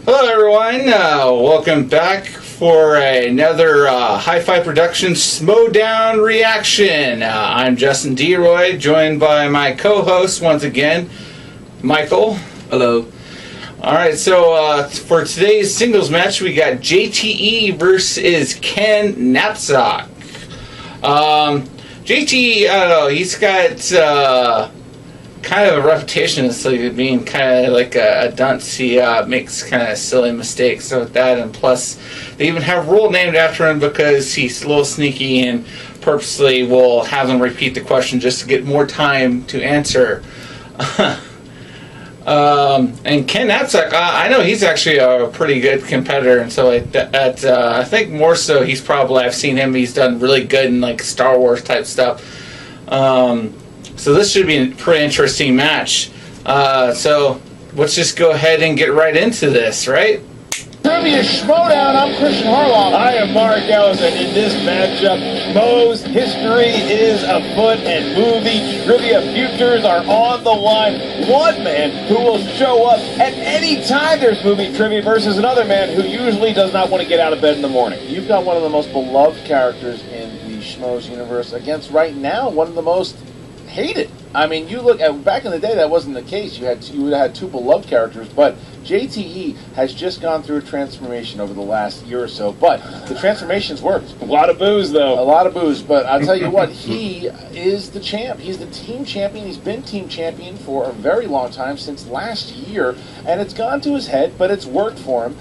Hello everyone, welcome back for another Hi-Fi Productions Schmoedown reaction. I'm Justin DeRoy, joined by my co-host once again, Michael. Hello. Alright, so for today's singles match we got JTE versus Ken Napzok. JTE, I don't know, he's got kind of a reputation as like being kind of like a dunce. He makes kind of silly mistakes with that, and plus they even have a rule named after him because he's a little sneaky and purposely will have them repeat the question just to get more time to answer. And Ken Napzok, I know he's actually a pretty good competitor, and so like that, I think more so he's probably, I've seen him, he's done really good in like Star Wars type stuff. So this should be a pretty interesting match. So let's just go ahead and get right into this, right? Trivia Schmoedown, I'm Christian Harloff. I am Mark Ellis, and in this matchup, Schmo's history is afoot and movie trivia futures are on the line. One man who will show up at any time there's movie trivia versus another man who usually does not want to get out of bed in the morning. You've got one of the most beloved characters in the Schmo's universe against right now one of the most hated. I mean, you look at back in the day, that wasn't the case. You would have had two beloved characters, but JTE has just gone through a transformation over the last year or so. But the transformation's worked. A lot of booze, though. A lot of booze, but I'll tell you what, he is the champ. He's the team champion. He's been team champion for a very long time, since last year, and it's gone to his head, but it's worked for him.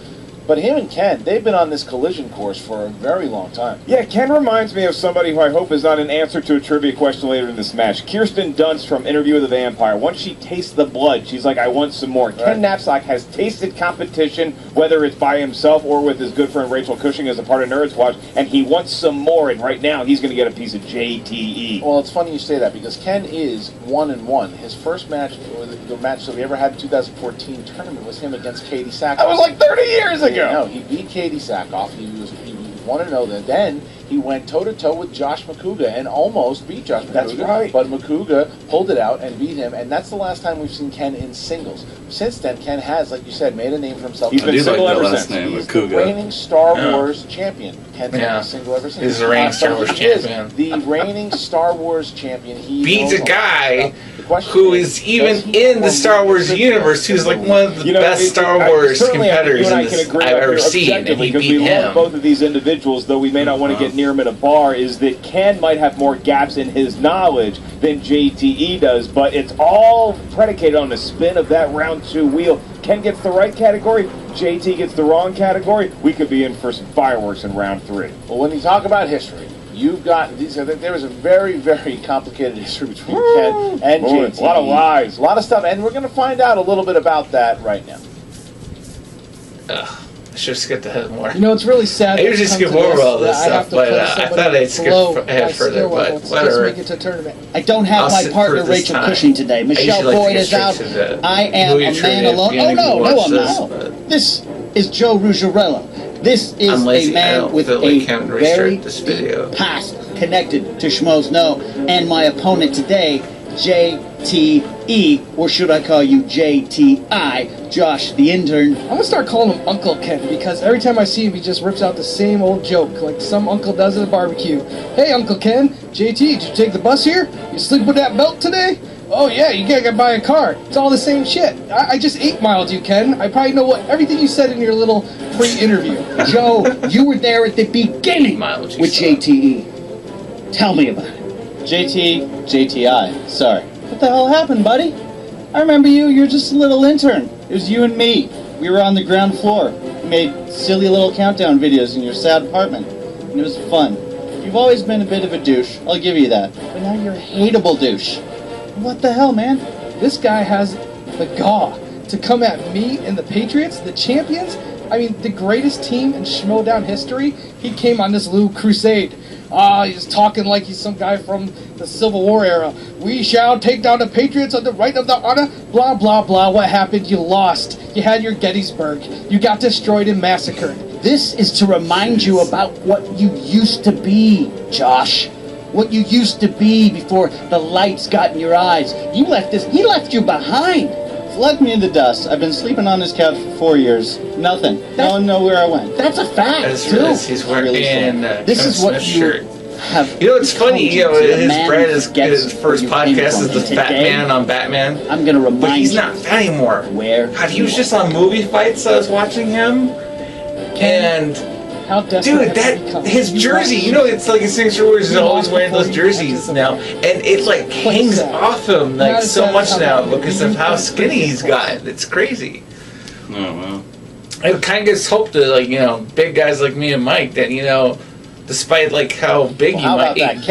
But him and Ken, they've been on this collision course for a very long time. Yeah, Ken reminds me of somebody who I hope is not an answer to a trivia question later in this match. Kirsten Dunst from Interview with the Vampire. Once she tastes the blood, she's like, I want some more. Right. Ken Napzok has tasted competition, whether it's by himself or with his good friend Rachel Cushing as a part of Nerds Watch, and he wants some more, and right now he's going to get a piece of JTE. Well, it's funny you say that, because Ken is 1-1. His first match, or the match that we ever had in 2014 tournament, was him against Katie Sackhoff. That was like 30 years ago. No, he beat Katie Sackhoff. He was 1-0 then he went toe-to-toe with Josh McCouga and almost beat Josh McCouga. That's right. But McCouga pulled it out and beat him, and that's the last time we've seen Ken in singles. Since then, Ken has, like you said, made a name for himself. He's been single ever since. He's the reigning Star Wars champion. Ken's been single ever since. He's the reigning Star Wars champion. The reigning Star Wars champion. He beats a guy who is even in the Star Wars universe, who's like one of the best Star Wars competitors I've ever seen, and he beat him. Both of these individuals, though we may not want to get near him at a bar, is that Ken might have more gaps in his knowledge than JTE does, but it's all predicated on the spin of that round 2 wheel. Ken gets the right category, JT gets the wrong category, we could be in for some fireworks in round 3. Well, when you talk about history, you've got these. There is a very, very complicated history between Ken and JTE. A lot of lies, a lot of stuff, and we're going to find out a little bit about that right now. I should have skipped ahead more. You know, it's really sad. I usually skip over all this stuff, but I thought I'd skip ahead further, but whatever. Make it to tournament. I don't have my partner Rachel time. Cushing today. Michelle Boyd is out. I am a man alone. Oh no, I'm not. This is Joe Ruggiero. This is a man with a very deep past connected to Schmoes Know, and my opponent today, JTE, or should I call you JTI, Josh the intern. I'm gonna start calling him Uncle Ken, because every time I see him, he just rips out the same old joke, like some uncle does at a barbecue. Hey, Uncle Ken, JT, did you take the bus here? You sleep with that belt today? Oh yeah, you gotta buy a car. It's all the same shit. I just 8-miled you, Ken. I probably know everything you said in your little pre-interview. Joe, you were there at the beginning with JTE. Tell me about it. JTI, sorry. What the hell happened, buddy? I remember you, you're just a little intern. It was you and me. We were on the ground floor. We made silly little countdown videos in your sad apartment. And it was fun. You've always been a bit of a douche, I'll give you that. But now you're a hateable douche. What the hell, man? This guy has the gall to come at me and the Patriots, the champions. I mean, the greatest team in Schmoedown history. He came on this little crusade. He's talking like he's some guy from the Civil War era. We shall take down the Patriots on the right of the honor. Blah, blah, blah. What happened? You lost. You had your Gettysburg. You got destroyed and massacred. This is to remind you about what you used to be, Josh. What you used to be before the lights got in your eyes. He left you behind. left me in the dust. I've been sleeping on this couch for 4 years. Nothing. No one know where I went. That's a fact, That's too. really, he's wearing Really this is what shirt. Have You know, it's funny, you know, a his man brand is gets his first where you came podcast from. is the And Fat today, Man on Batman. I'm going to remind But he's you not fat anymore. where God, he was just on movie fights. I was watching him, and How desperate dude, have you become? that his jersey, you know, it's like his signature where he's always wearing those jerseys now, and it like hangs off him like so much now because of how skinny he's gotten. It's crazy. Oh well. It kind of gives hope to, like, you know, big guys like me and Mike that, you know, despite like how big you might be, like,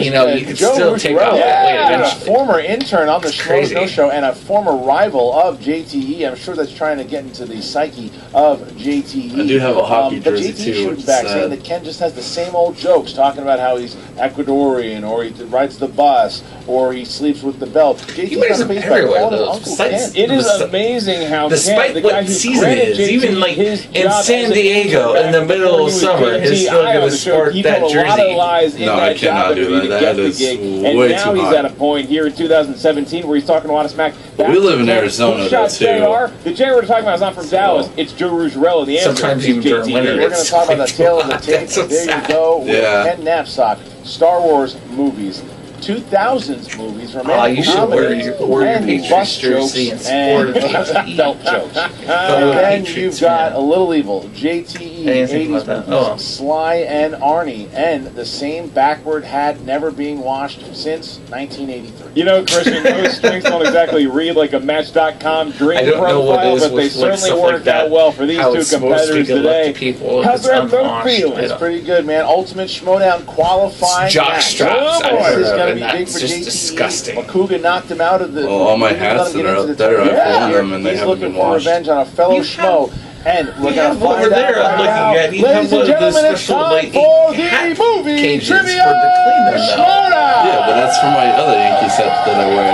you know, you can still take off that weight a eventually. former intern on the Crazy. Schmoedown show and a former rival of JTE. I'm sure that's trying to get into the psyche of JTE. I do have a hockey but jersey JTE too, shooting which is back sad. saying that Ken just has the same old jokes, talking about how he's Ecuadorian or he rides the bus or he sleeps with the belt. He wears them everywhere, though. It is amazing how Despite Ken, the guy what who season granted it is, JTE even like his in job San as an Diego in the middle of summer, he's still going to sport that a lot of jersey. lies in No, that I cannot job do interview that. to get That the is gig. And way now too he's high. at a point here in 2017 where he's talking a lot of smack. But we live in Arizona, Who shot though, too. JR? The JR we're talking about is not from Dallas. It's Joe Rugerello. The answer Sometimes is even during JTE. winter, We're going to it's talk about the like, tale of the wow, tape. that's so There sad. you go with Yeah. Ken Napzok. Star Wars movies. 2000s movies, You should wear your Patriots jersey and support and belt jokes. And then you've got A Little Evil, JTE, didn't think 80s about that. movies, Oh. Sly and Arnie, and the same backward hat never being washed since 1983. You know, Christian, those strings don't exactly read like a Match.com dream I don't know what profile, it is but they with like certainly stuff worked like that. out well for these How two it's supposed to be competitors good luck today. to people if How's it's their boat unwashed, feel? I It's don't- pretty good, man. Ultimate Schmoedown qualifying Jock match. straps, I Oh, boy, heard this is of, gonna and be big that's for just JTE. disgusting. Makuga knocked him out of the. Well, all my he's gonna hats get that are into up the there, top. I've worn them and they He's haven't looking been for washed. revenge on a fellow You schmo. And we're you going have to find over there, out I'm right looking now. at, you Ladies have and one of those gentlemen, it's special, time like, for hat the movie cages trivia for the cleaner, though. Schmoedown. Yeah, but that's for my other Yankee set that I wear.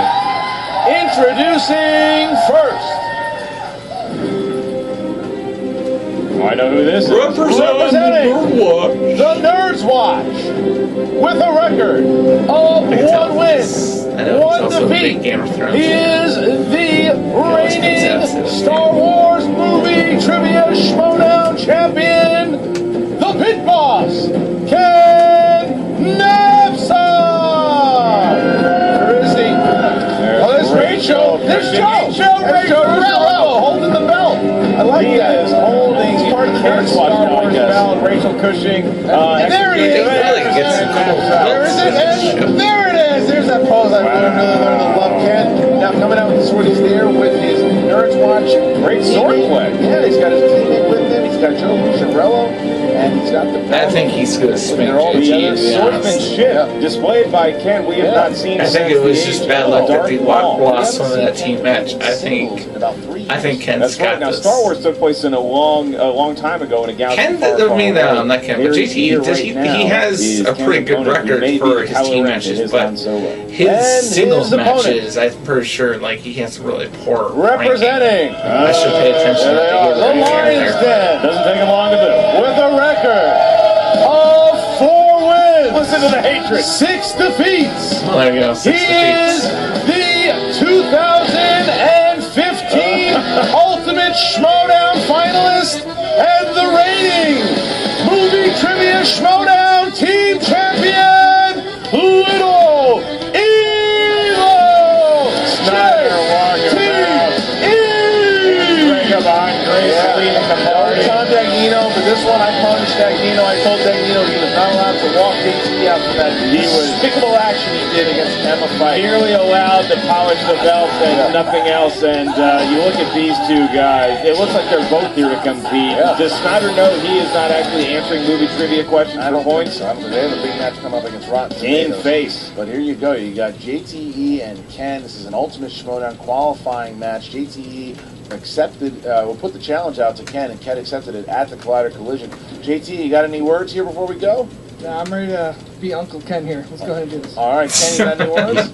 Introducing first. I know who this is. Representing the Nerds Watch with a record of one win, one defeat. He is the reigning Star Wars movie trivia Schmoedown champion, the Pit Boss, Ken Napzok. Where is he? Oh, there's Rachel. There's Rachel Rello holding the belt. I like that. He is holding part of the Nerds Watch Star Wars belt. Rachel Cushing. There he is. There it is. There's that pose I really learned to love, Ken. Now coming out with the sword, he's there with his Nerds Watch. Great sword play. Yeah, he's got his teammate with him. He's got Joe Rugerello, and he's got the belt. I think he's going to spin All the JTE, other to be honest. swordsmanship displayed by Ken. We have not seen. I think it was just bad luck that they lost some of that team match. I think Ken's That's right. got Now, this. Star Wars took place in a long time ago in a galaxy Ken, far, far away. not Ken, but JTE, he has a pretty good record for his team matches, but his singles matches, I'm pretty sure, like, he has really poor representing. ranking. I should pay attention to The Lions Den. Doesn't take him long to do. With a record of 4 wins. Listen to the hatred. 6 defeats. Well, there you go. 6 He defeats. is the 2015 Ultimate Schmoedown finalist and the reigning Movie Trivia Schmoedown Team Champion, Little Evil JTE. Tom Dagnino, but this one I punished Dagnino. I told Dagnino he was not allowed to walk JTE out for that. He was despicable action he did against Emma Fight. Merely allowed to polish the belt and nothing else. And you look at these two guys; it looks like they're both here to compete. Does Snyder know he is not actually answering movie trivia questions for points? They have a big match come up against Rotten Tomatoes. Game face. But here you go. You got JTE and Ken. This is an Ultimate Schmoedown qualifying match. JTE accepted, we'll put the challenge out to Ken, and Ken accepted it at the Collider Collision. JT, you got any words here before we go? Yeah, I'm ready to be Uncle Ken here. Let's go ahead and do this. All right, Ken, you got any words?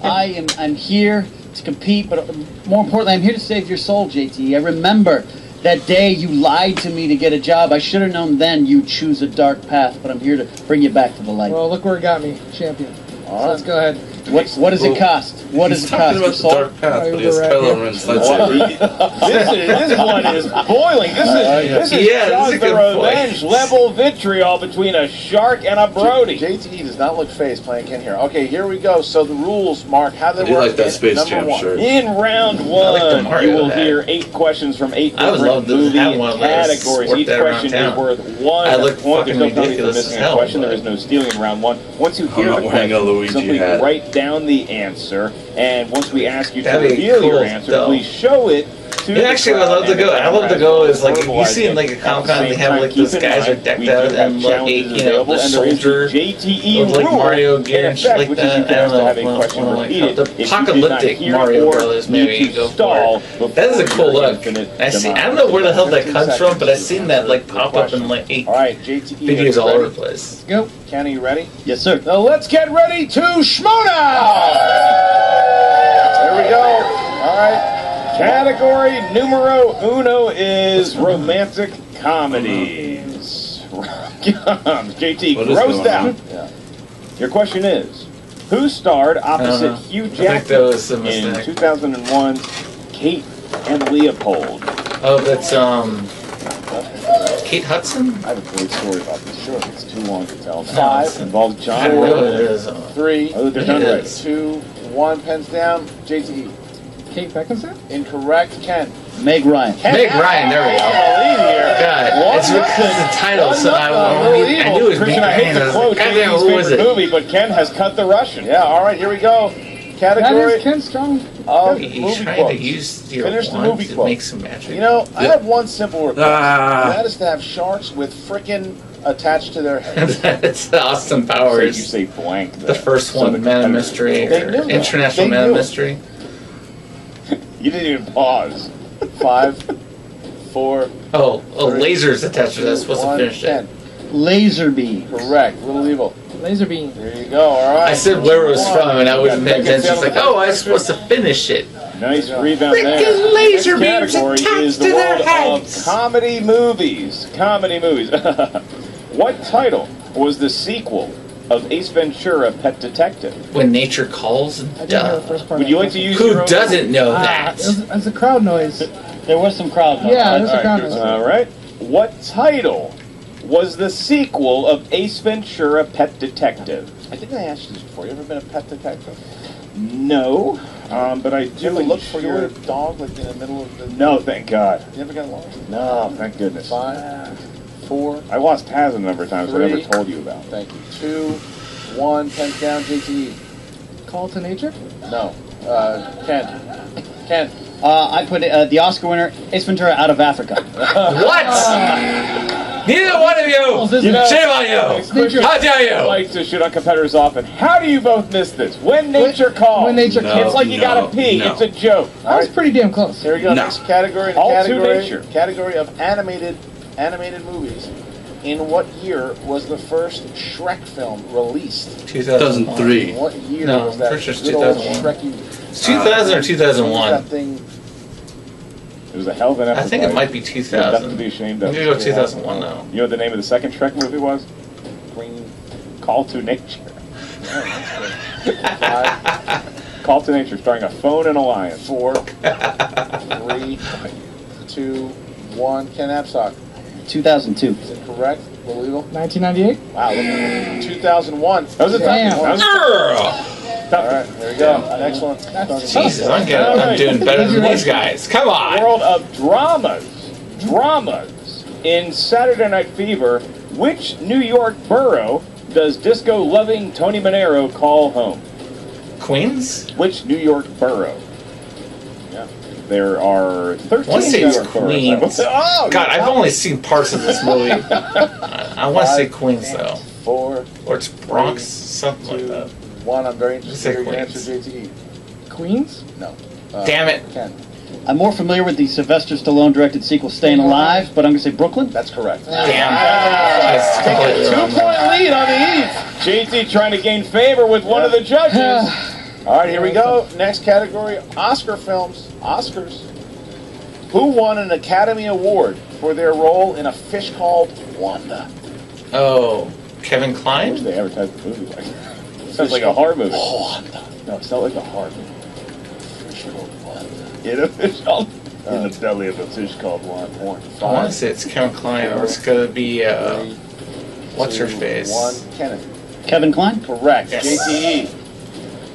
I'm here to compete, but more importantly, I'm here to save your soul, JT. I remember that day you lied to me to get a job. I should have known then you'd choose a dark path, but I'm here to bring you back to the light. Well, look where it got me, champion. So let's go ahead. What does it cost? What does He's it talking cost? about the dark path, but he has Kylo Ren's lightsaber. This one is boiling. This is Jaws the Revenge level vitriol between a shark and a Brody. JTE does not look phased playing Ken here. Okay, here we go. So the rules, Mark, how they You work. like that Space Jam shirt. In round one, you will hear 8 questions from 8 different movie categories. Each question is worth 1 point. There's no penalty for missing a question. There is no stealing in round one. Once you hear the question, simply write down the answer. And once we ask you to reveal your answer, please show it to the actually, I love to go. I love to go is like, you see in like a Comic-Con, they have like those guys are decked out and like, you know, the soldier with like Mario gear and shit like that. I don't know, like the apocalyptic Mario Brothers maybe you go for. That is a cool look. I don't know where the hell that comes from, but I've seen that like pop up in like 8 videos all over the place. Go. Ken, are you ready? Yes, sir. So let's get ready to Schmoedown! There we go. All right. Category numero uno is romantic comedies. JT, grossed out. Yeah. Your question is, who starred opposite Hugh Jackman in 2001's Kate and Leopold? Oh, that's Kate Hudson? I have a great story about this. Sure, it's too long to tell. 5 involves John I know Wayne. it is. 3, Oh, they're done right. 2, 1, pens down. JTE. Kate Beckinsale? Incorrect. Ken. Meg Ryan. Meg Ryan, there we go. God, it's because the title, so I knew it was Christian, I hate to quote goddamn, Jamie's who was favorite it? movie, but Ken has cut the Russian. Yeah, all right, here we go. That Category is Ken Strong. of He's movie trying quotes. to use your Finish the wand movie to quote. make some magic. You know, I have one simple request. Ah. That is to have sharks with frickin' attached to their heads. That's Austin You Powers. say blank. The first one, Man of Mystery, They or knew that. International They Man of knew it. Mystery. You didn't even pause. 5, 4, Oh, lasers attached to that. Supposed to 1, finish it. 10. Laser beam. Correct. Little Evil. Laser beam. There you go. All right. I said where it was from, and I wasn't paying attention. It's like, oh, I was supposed to finish it. Nice rebound there. Frickin' laser Next beams category attached is to the their world heads. of comedy movies. Comedy movies. What title was the sequel of Ace Ventura: Pet Detective? When nature calls. I didn't hear the first part. Would you like to use Who your own- doesn't know Ah, that? it's a crowd noise. There was some crowd noise. Yeah, there's a All crowd right, noise. all right. What title was the sequel of Ace Ventura: Pet Detective? I think I asked you this before. You ever been a pet detective? No, but I Do do you ever look for your sure- dog like in the middle of the... No, thank God. You ever got lost? No, thank goodness. 5, 4, I lost Taz a number of times. I never 3. told you about. Thank you. 2, 1, pens down. JTE. Call to nature? No. Ken. Ken. I put the Oscar winner, Ace Ventura, Out of Africa. What? Neither one of you! You know- Shame on you! How dare I you! like to shoot on competitors often. How do you both miss this? When nature calls. When nature No. calls. It's like you gotta pee. no. It's a joke. That was pretty damn close. Here we go. No. Next category. All to Category. nature. Category of animated movies. In what year was the first Shrek film released? 2003. In what year No, was that pretty sure it's good old 2001. Shrekky? It's 2000 or 2001. That thing. It was a hell of an I episode. think it might be Nothing to 2000. be ashamed I'm of. gonna go 2001 now. You know what the name of the second Shrek movie was? Green. Call to Nature. Oh, that's good. 5, Call to Nature, starring a phone and a lion. 4, 3, 2, 1. Ken Napzok. 2002. Is it correct? Little Evil? 1998? Wow. Look, 200001. That was a tough Damn. one. All right, there we go. Next one. Jesus, I'm doing better than these guys. Come on! World of dramas. In Saturday Night Fever, which New York borough does disco-loving Tony Manero call home? Queens? Which New York borough? Yeah. There are 13 I want to say New it's York boroughs. Queens. Oh, God, I've only seen parts of this movie. I want to say Queens, though. 4, Or it's Bronx, something like 2, that. 1. I'm very interested Say in your Queens. answer, JTE. Queens? No. Damn it. Ken. I'm more familiar with the Sylvester Stallone directed sequel, Staying Alive, but I'm going to say Brooklyn. That's correct. Damn. That's completely wrong. 2-point lead on the Eve. JT trying to gain favor with one of the judges. All right, here we go. Next category, Oscar films. Oscars. Who won an Academy Award for their role in A Fish Called Wanda? Oh, Kevin I wish Kline? they advertised the movie like that. Sounds like a horror movie. No, it's not like a horror movie. In a fish called In the belly of a fish called Wanda. I want to say it's Kevin Kline, or it's going to be, what's her face? 1, Kenneth. Kevin Kline? Correct. Yes. JTE.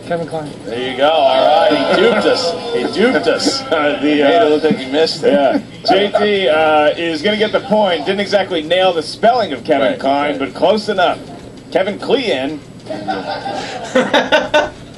Kevin Kline. There you go. All right. He duped us. He duped us. Made it look like he missed it. Yeah, JT is going to get the point. Didn't exactly nail the spelling of Kevin Right, Kline, but close enough. Kevin Kline.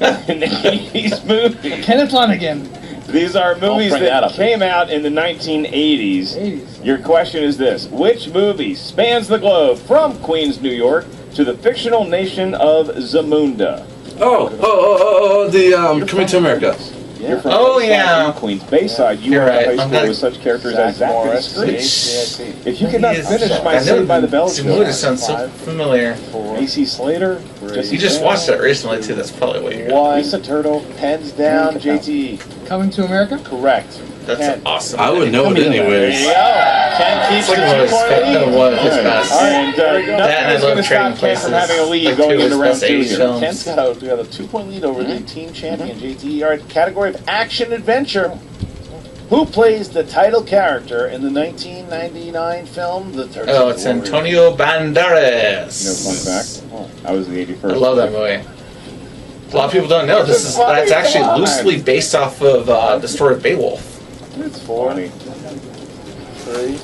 An 80s movie. Kenneth Lonergan. These are movies bring that that up. came out in the 1980s. 80s. Your question is this: which movie spans the globe from Queens, New York, to the fictional nation of Zamunda? The Coming to America. You're from Oh, Bayside, yeah. in Queens Bayside. You You're went right. to high I'm school gonna- with such characters Zach as Zach Morris, Street. If you could not finish my I know Saved by the Bell Zamunda show, sounds so familiar. AC Slater, Jesse You just James, watched that recently, too. That's probably what you got. 1. Lisa Turtle. Pens down. JTE. Coming to America. Correct. That's Ken. awesome. I would know it There anyways. you go. Ken keeps It's like the one of his 2-point lead. one of his best. And That and nothing I is love going to Trading stop Ken Places. from having a lead Like going two of into his round best 2 80s here. films. Ken's got we got a 2-point lead over the team champion, JTE. All right, category of action adventure. Who plays the title character in the 1999 film The 13th Oh, it's Warrior? Antonio Banderas. You know, fun fact, I was the 81st. I love that movie. A lot of people don't know that's actually loosely based off of the story of Beowulf. It's funny. 3,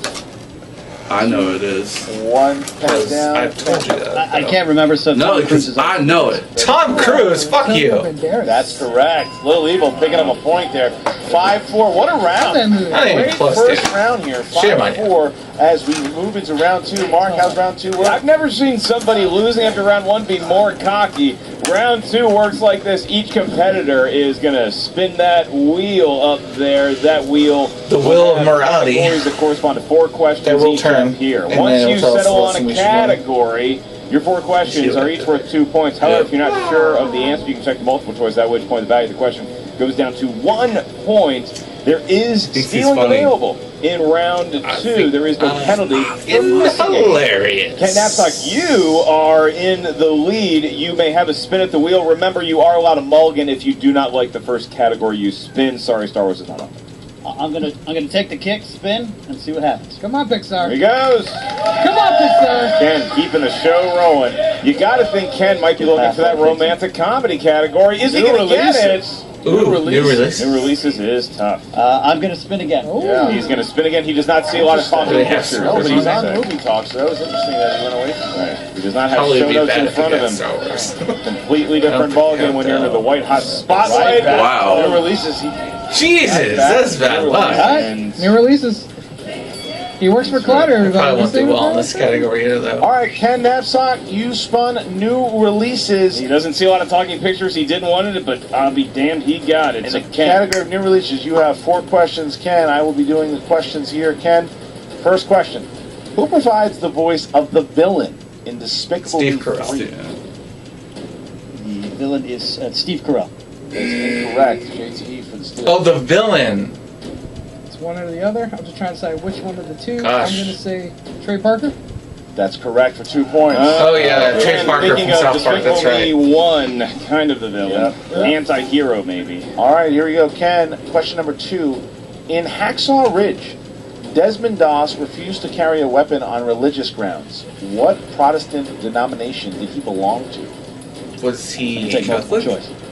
I know it is. 1. Pens Because down. I've told you that. I can't remember, so No, Tom Cruise because is I know it. Tom Cruise, fuck you. That's correct. Little Evil picking up a point there. 5-4. What a That round. movie. Not even Great close, first dude. round here. Shame on you. 5-4 as we move into round 2. Mark, how's round 2 work? I've never seen somebody losing after round 1 be more cocky. Round 2 works like this. Each competitor is going to spin that wheel up there. That wheel. The wheel of morality. Categories that correspond to 4 questions That will each turn, up here. and Once then you it'll tell us settle what's on we a should win. category, your 4 questions are each worth 2 points. However, if you're not sure of the answer, you can check the multiple choice, at which point the value of the question goes down to 1 point. There is stealing funny. available in round 2. There is no penalty. Hilarious. Ken Napzok, you are in the lead. You may have a spin at the wheel. Remember, you are allowed a mulligan if you do not like the first category you spin. Sorry, Star Wars is not on. I'm gonna take the kick, spin, and see what happens. Come on, Pixar. Here he goes. Come on, Pixar. Ken, keeping the show rolling. You got to think Ken might be looking for that romantic comedy category. Is he New going to get it? releases. Ooh, new release. New releases is tough. I'm gonna spin again. Yeah. He's going to spin again. He does not see a lot of talking They have pictures. to. No, but That's he's what on he said. movie talk, so that was interesting that he went away from that. Right. He does not have Probably show be notes bad in if front you of got him. Star Wars. Completely different I don't ballgame when you're know. under the white hot spotlight. Right back. Wow. New releases. Jesus, that's bad luck. And New releases. He works for Clutter. Probably everybody. won't do well in this category either, though. All right, Ken Napzok, you spun new releases. he doesn't see a lot of talking pictures. He didn't want it, but I'll be damned, he got it. In So the Ken, category of new releases, you have 4 questions, Ken. I will be doing the questions here. Ken, first question. Who provides the voice of the villain in Despicable Steve Me Carell. 3? The villain is Steve Carell. That's incorrect. JTE for the steal. Oh, the villain. It's one or the other. I'm just trying to decide which one of the two. Gosh. I'm going to say Trey Parker. That's correct for 2 points. Oh, yeah, Trey Ken, Parker thinking from of South Park, that's Despicable right. Me 1, kind of the villain. Yeah. Anti-hero, maybe. All right, here we go, Ken. Question number 2. In Hacksaw Ridge, Desmond Doss refused to carry a weapon on religious grounds. What Protestant denomination did he belong to? Was he Take multiple Catholic? choice.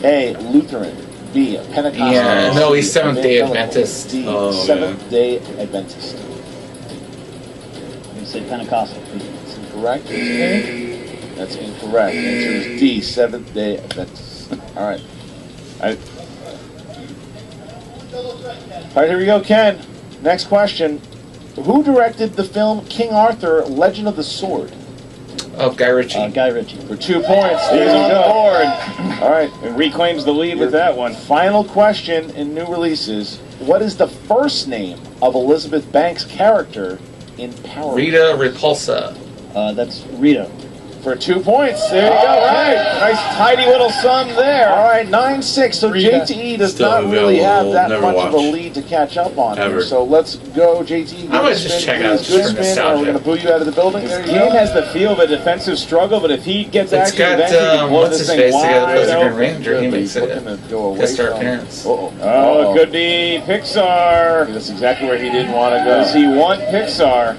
A. Lutheran. B. Pentecostal. Yeah, no, he's C. Seventh-day Evangelical. Adventist. D. Oh, Seventh-day Adventist. I'm gonna say Pentecostal. That's incorrect. That's incorrect. The answer is D. Seventh-day Adventist. All right. All right, here we go, Ken. Next question. Who directed the film King Arthur, Legend of the Sword? Oh, Guy Ritchie. Guy Ritchie. For 2 points. He's He's on the go. board. All right. And reclaims the lead with that one. Final question in new releases. What is the first name of Elizabeth Banks' character in Power? Rita Repulsa. That's Rita. For 2 points. There you go. Right. Nice tidy little sum there. All right, 9-6. So JTE does Still not really have available, that never much of a watch. lead to catch up on. Ever. Here. So let's go, JTE. I might just check out Good for spin. nostalgia. We're going to boo you out of the building. There you Game go. has the feel of a defensive struggle, but if he gets It's action, got, eventually he can blow what's this his thing face together, wide plays the Green open. Ranger. He makes it Looking to go away guest star from- appearance. Oh, it could be Pixar. That's exactly where he didn't want to go. Does he want Pixar?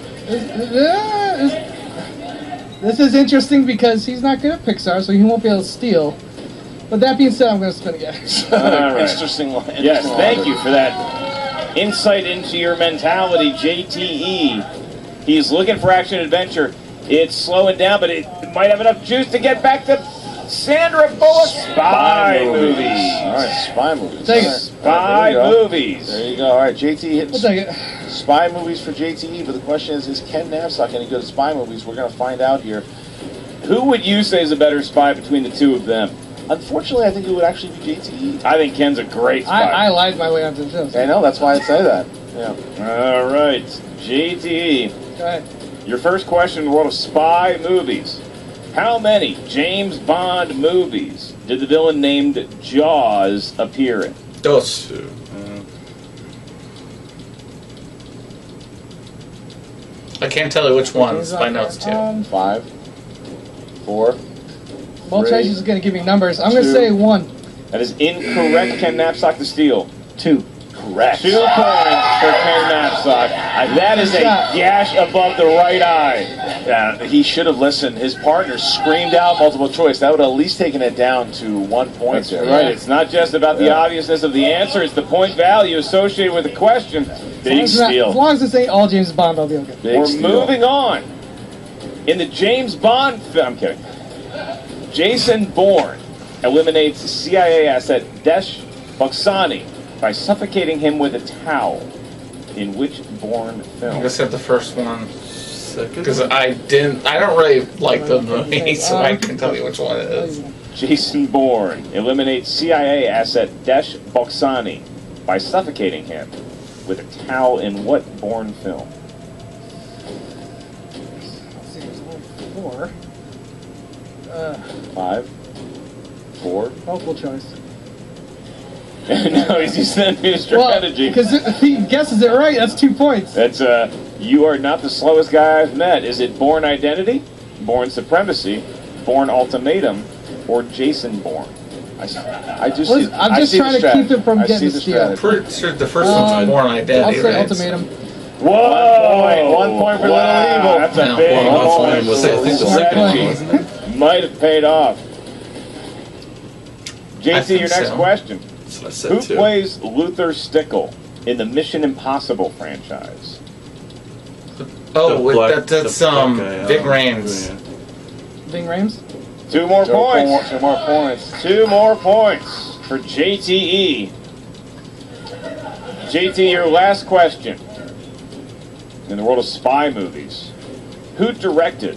This is interesting because he's not good at Pixar, so he won't be able to steal. But that being said, I'm going to spin again. All right. Interesting. Yes, thank you for that insight into your mentality, JTE. He's looking for action adventure. It's slowing down, but it might have enough juice to get back to Sandra Bullock. Spy movies. All right, spy movies. Take it. All right. Spy There you go. movies. There you go. All right, JTE hitting We'll take it. spy movies for JTE, but the question is Ken Napzok any good at spy movies? We're going to find out here. Who would you say is a better spy between the two of them? Unfortunately, I think it would actually be JTE. I think Ken's a great spy. I lied my way onto the show. I know, that's why I say that. Yeah. All right, JTE. Go ahead. Your first question in the world of spy movies. How many James Bond movies did the villain named Jaws appear in? Dos. I can't tell you which ones, but I know it's two. 5, 4. Well, Three, Chase is going to give me numbers. I'm going to two. say 1. That is incorrect. Ken Napzok to steal. 2. Correct. 2 points for Ken Napzok. That is a gash above the right eye. Yeah, he should have listened. His partner screamed out multiple choice. That would have at least taken it down to 1 point there. Right. It's not just about the obviousness of the answer. It's the point value associated with the question. Big As steal. long as this ain't all James Bond, I'll be okay. Big We're steal. moving on. In the James Bond film, I'm kidding. Jason Bourne eliminates CIA asset Desh Boksani by suffocating him with a towel. In which Bourne I film? guess at the first one. Second. Because I don't really like the movie, so I can tell you which one it is. Jason Bourne eliminates CIA asset Desh Boksani by suffocating him with a towel in what Bourne film? Let's see, there's only 4. 5, 4. Multiple choice. No, he's using that new strategy. Because if he guesses it right, that's 2 points. That's you are not the slowest guy I've met. Is it Bourne Identity, Bourne Supremacy, Bourne Ultimatum, or Jason Bourne? I just I'm just trying to keep it from getting stealed. Pretty sure the first one's Born I'll Identity, say right? Ultimatum. Whoa! 1 point for Wow, Little Evil. that's a No, big well, that's point. one was, I think, the second one, wasn't it? Might have paid off. I JC, think your next so. question. So I said Who 2. plays Luther Stickle in the Mission Impossible franchise? Oh, that's the black guy, Big Rains. yeah. Ving Rhames? 2 more points. 2 more points. 2 more points for JTE. JT, your last question. In the world of spy movies, who directed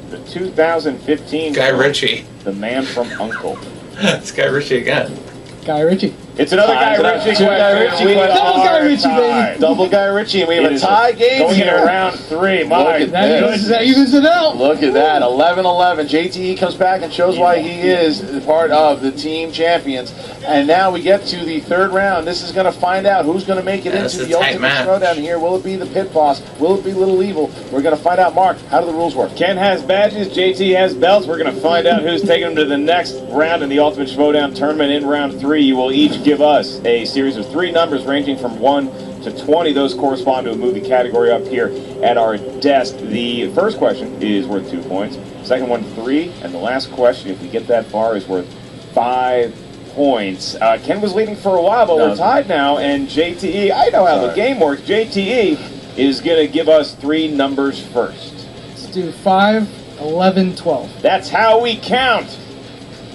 the 2015 Guy film, Ritchie. The Man from U.N.C.L.E.? It's Guy Ritchie again. Guy Ritchie. It's another Guy Two Ritchie Guy question. Ritchie We questions. Double Guy are Ritchie, tied. baby. Double Guy Ritchie, and we have It a is tie game going here. into round 3. My at That evens it out. Look at that, 11-11. JTE comes back and shows why he is part of the team champions. And now we get to the third round. This is going to find out who's going to make it Yeah, this into is the a tight Ultimate match. Schmoedown here. Will it be the Pit Boss? Will it be Little Evil? We're going to find out. Mark, how do the rules work? Ken has badges, JT has belts. We're going to find out who's taking them to the next round in the Ultimate Schmoedown tournament. In round 3, you will each give us a series of 3 numbers ranging from 1 to 20. Those correspond to a movie category up here at our desk. The first question is worth 2 points. Second one, 3. And the last question, if we get that far, is worth 5 points. Ken was leading for a while, but we're tied now. And JTE, I know how the game works. JTE is going to give us 3 numbers first. Let's do 5, 11, 12. That's how we count.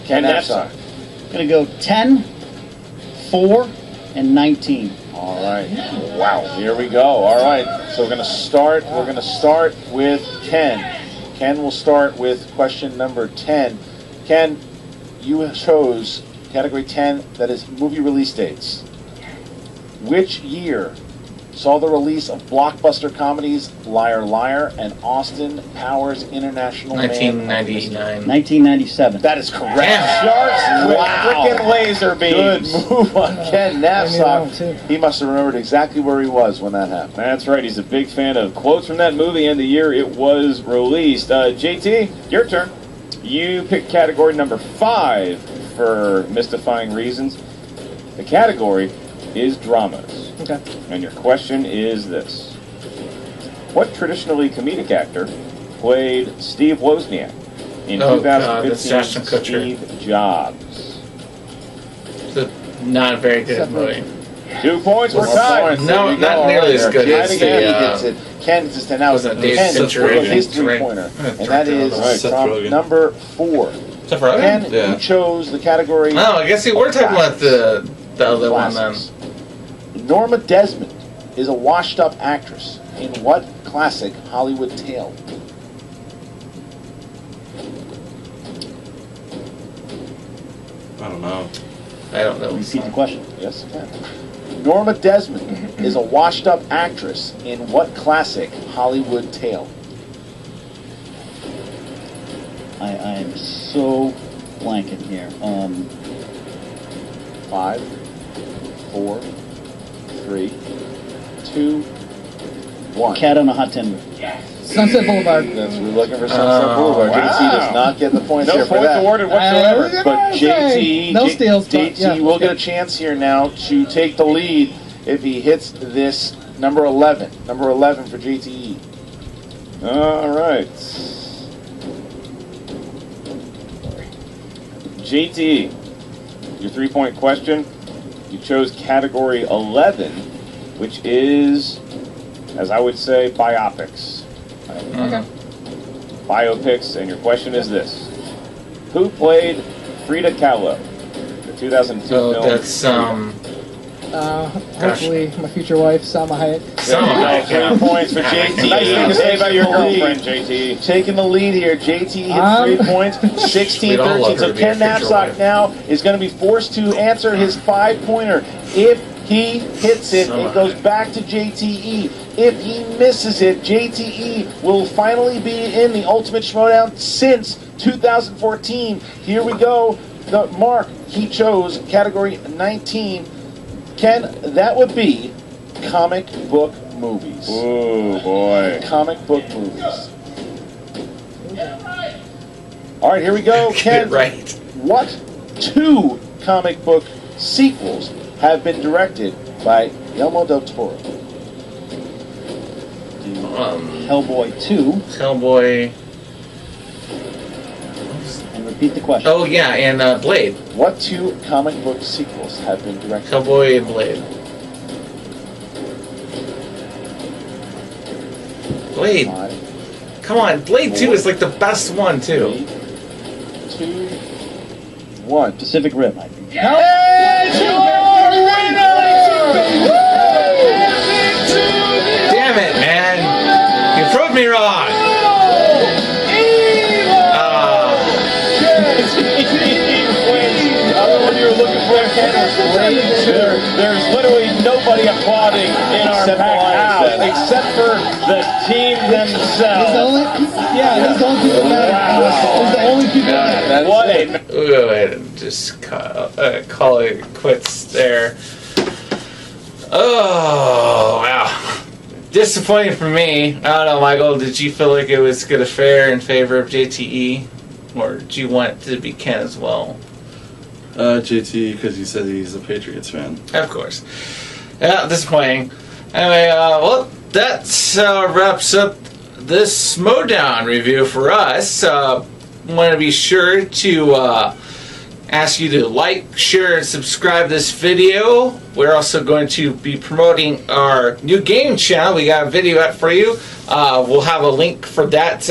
Ken Napzok. Gonna go 10, 4, and 19. All right. Wow. Here we go. All right. So we're going to start. We're going to start with Ken. Ken will start with question number 10. Ken, you chose category 10, that is movie release dates. Which year saw the release of blockbuster comedies Liar Liar and Austin Powers International Man of Mystery? 1999. 1997. That is correct. Sharks with frickin' laser Good beams. move on Ken that one too. Napzok. He must have remembered exactly where he was when that happened. That's right. He's a big fan of quotes from that movie and the year it was released. JT, your turn. You pick category number 5 for mystifying reasons. The category is dramas. Okay. And your question is this. What traditionally comedic actor played Steve Wozniak in Oh, God, that's 2015's Ashton Kutcher. Steve Jobs? It's a not very good movie. 2 points. We're More tied. points. No, There you not go. nearly as There. good Ken as again, the, he gets it. Ken just now was it's it David 10 Fincher, for his right? 3-pointer. And that is Seth from Rogen. number 4. Except for Ken, Yeah. you chose the category Oh, I guess we were talking about the other one then. classics. Norma Desmond is a washed-up actress in what classic Hollywood tale? I don't know. I don't know. Repeat the question. Yes, Ken. Norma Desmond is a washed-up actress in what classic Hollywood tale? I am so blanking here. 5, 4, 3, 2, 1. Cat on a Hot Tin Roof. Sunset Boulevard. That's, we're looking for Sunset Boulevard. wow. JT does not get the points No here for points that. awarded whatsoever. But JT, No steals, but JT yeah, will okay. get a chance here now to take the lead if he hits this number 11. Number 11 for JTE. All right. JT, your 3-point question. You chose category 11, which is, as I would say, biopics. Okay. Biopics, and your question is this. Who played Frida Kahlo? The 2002 So film. that's Hopefully, my future wife, Salma Hayek. Salma Hayek. 3 points for JT. Nice thing to say about your Taking the lead. girlfriend, JT. Taking the lead here. JT hits 3 points, 16, We'd all love 13. So her to be Ken a future Napzok wife. now is going to be forced to answer his 5-pointer. If he hits it, Salma it goes Hayek. back to JTE. If he misses it, JTE will finally be in the Ultimate Schmoedown since 2014. Here we go. Mark, he chose category 19. Ken, that would be comic book movies. Oh, boy. Comic book movies. All right, here we go. Get Ken, it right. what 2 comic book sequels have been directed by Guillermo del Toro? Hellboy 2. Hellboy. And repeat the question. Oh yeah, and Blade. What 2 comic book sequels have been directed? Hellboy and Blade. Blade. 5, Come on, Blade 2 is like the best one too. 3, 2, 1. Pacific Rim. I think. Damn it, man! You proved me wrong. There's literally nobody applauding in our Except packed the house Lions. except for the team He's the themselves. only, he's the only people that matter. He's the only people that matter. What a We'll go ahead and just call it quits there. Oh, wow. Disappointing for me. I don't know, Michael, did you feel like it was good affair in favor of JTE? Or do you want it to be Ken as well? JT, because you said he's a Patriots fan. Of course. Yeah, disappointing. Anyway, well, that wraps up this Schmoedown review for us. Want to be sure to ask you to like, share, and subscribe this video. We're also going to be promoting our new game channel. We got a video out for you. We'll have a link for that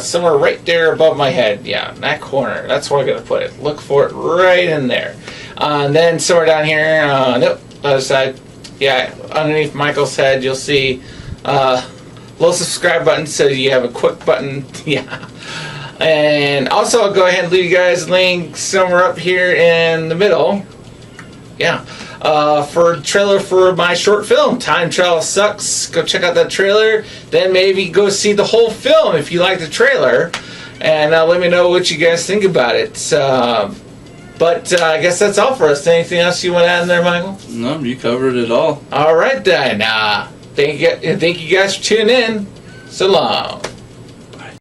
somewhere right there above my head. Yeah, in that corner. That's where I'm going to put it. Look for it right in there. And then somewhere down here, nope, other side. Yeah, underneath Michael's head, you'll see a little subscribe button, so you have a quick button. Yeah. And also, I'll go ahead and leave you guys a link somewhere up here in the middle. Yeah. for a trailer for my short film, Time Travel Sucks. Go check out that trailer. Then maybe go see the whole film if you like the trailer. And let me know what you guys think about it. But I guess that's all for us. Anything else you want to add in there, Michael? No, you covered it all. All right, then. Thank you guys for tuning in. So long.